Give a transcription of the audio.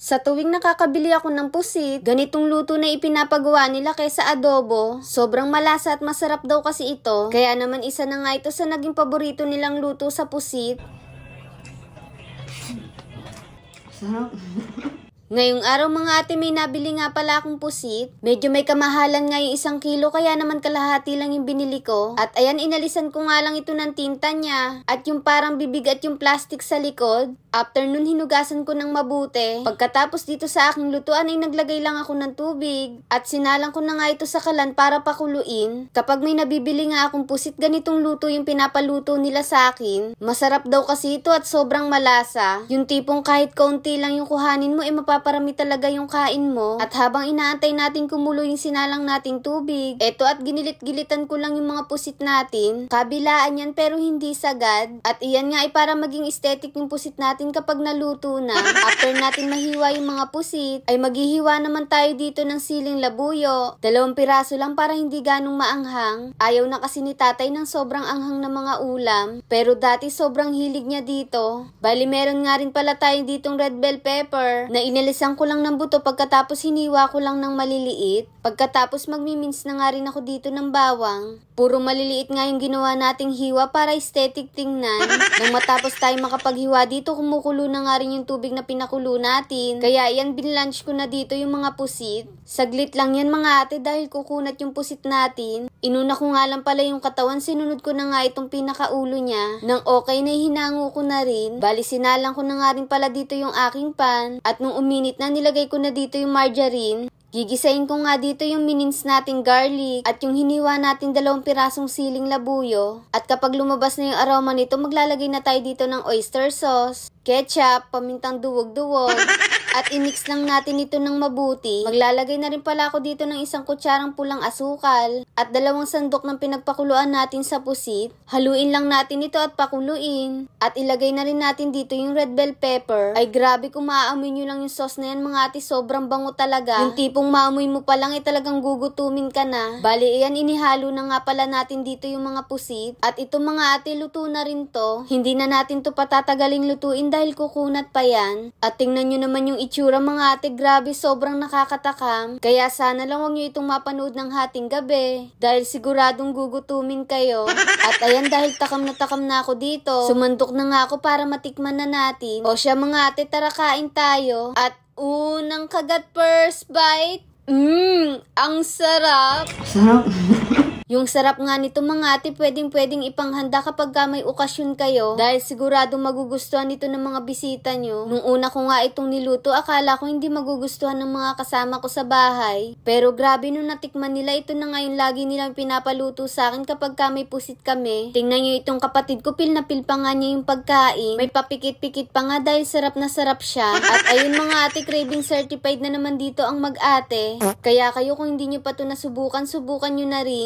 Sa tuwing nakakabili ako ng pusit, ganitong luto na ipinapagawa nila kaysa adobo. Sobrang malasa at masarap daw kasi ito. Kaya naman isa na nga ito sa naging paborito nilang luto sa pusit. Sarap. Ngayong araw mga ate, may nabili nga pala akong pusit. Medyo may kamahalan nga yung 1 kilo, kaya naman kalahati lang yung binili ko. At ayan, inalisan ko nga lang ito ng tinta niya. At yung parang bibig at yung plastic sa likod. After nun, hinugasan ko ng mabuti. Pagkatapos dito sa aking lutuan ay naglagay lang ako ng tubig. At sinalang ko na nga ito sa kalan para pakuluin. Kapag may nabibili nga akong pusit, ganitong luto yung pinapaluto nila sa akin. Masarap daw kasi ito at sobrang malasa. Yung tipong kahit kaunti lang yung kuhanin mo, mapaparami talaga yung kain mo. At habang inaantay natin kumulo yung sinalang nating tubig, eto at ginilit-gilitan ko lang yung mga pusit natin. Kabilaan yan pero hindi sagad. At iyan nga ay para maging aesthetic yung pusit natin kapag naluto na. After natin mahiwa yung mga pusit, ay maghihiwa naman tayo dito ng siling labuyo. 2 piraso lang para hindi ganong maanghang. Ayaw na kasi ni tatay ng sobrang anghang na mga ulam. Pero dati sobrang hilig niya dito. Bali meron nga rin pala tayo ditong red bell pepper na inalisan ko lang ng buto pagkatapos hiniwa ko lang ng maliliit. Pagkatapos magmimins na nga rin ako dito ng bawang. Puro maliliit nga yung ginawa nating hiwa para aesthetic tingnan. Nang matapos tayo makapaghiwa dito, kumukulo na nga rin yung tubig na pinakulo natin. Kaya yan, binlunch ko na dito yung mga pusit. Saglit lang yan mga ate dahil kukunat yung pusit natin. Inuna ko nga lang pala yung katawan, sinunod ko na nga itong pinakaulo niya. Nang okay na hinango ko na rin. Bali sinalang ko na nga rin pala dito yung aking pan. At nung uminit na, nilagay ko na dito yung margarine. Gigisahin ko nga dito yung minins nating garlic at yung hiniwa nating 2 pirasong siling labuyo. At kapag lumabas na yung aroma nito, maglalagay na tayo dito ng oyster sauce, ketchup, pamintang duwog-duwog, at i-mix lang natin ito ng mabuti. Maglalagay na rin pala ako dito ng 1 kutsarang pulang asukal at 2 sandok ng pinagpakuluan natin sa pusit. Haluin lang natin ito at pakuluin. At ilagay na rin natin dito yung red bell pepper. Ay grabe, kung maaamoy nyo lang yung sauce na yan mga ate, sobrang bango talaga. Yung tipong maamoy mo pa lang ay talagang gugutumin ka na. Bali, iyan, inihalo na nga pala natin dito yung mga pusit. At ito mga ate, luto na rin to. Hindi na natin to patatagaling lutuin dahil kukunat pa yan. At tingnan nyo naman yung itsura mga ate, grabe, sobrang nakakatakam. Kaya sana lang huwag nyo itong mapanood ng hating gabi. Dahil siguradong gugutumin kayo. At ayan, dahil takam na ako dito, sumandok na nga ako para matikman na natin. O siya mga ate, tara kain tayo. At unang kagat, first bite. Ang sarap. Sarap. Yung sarap nga nito mga ate, pwedeng ipanghanda kapag may okasyon kayo. Dahil sigurado magugustuhan nito ng mga bisita nyo. Nung una ko nga itong niluto, akala ko hindi magugustuhan ng mga kasama ko sa bahay. Pero grabe, nung natikman nila, ito na nga yung lagi nilang pinapaluto sa akin kapag may pusit kami. Tingnan nyo itong kapatid ko, pil na pil pa nga niya yung pagkain. May papikit-pikit pa nga dahil sarap na sarap siya. At ayun mga ate, craving certified na naman dito ang mag-ate. Kaya kayo kung hindi nyo pa ito nasubukan, subukan nyo na rin.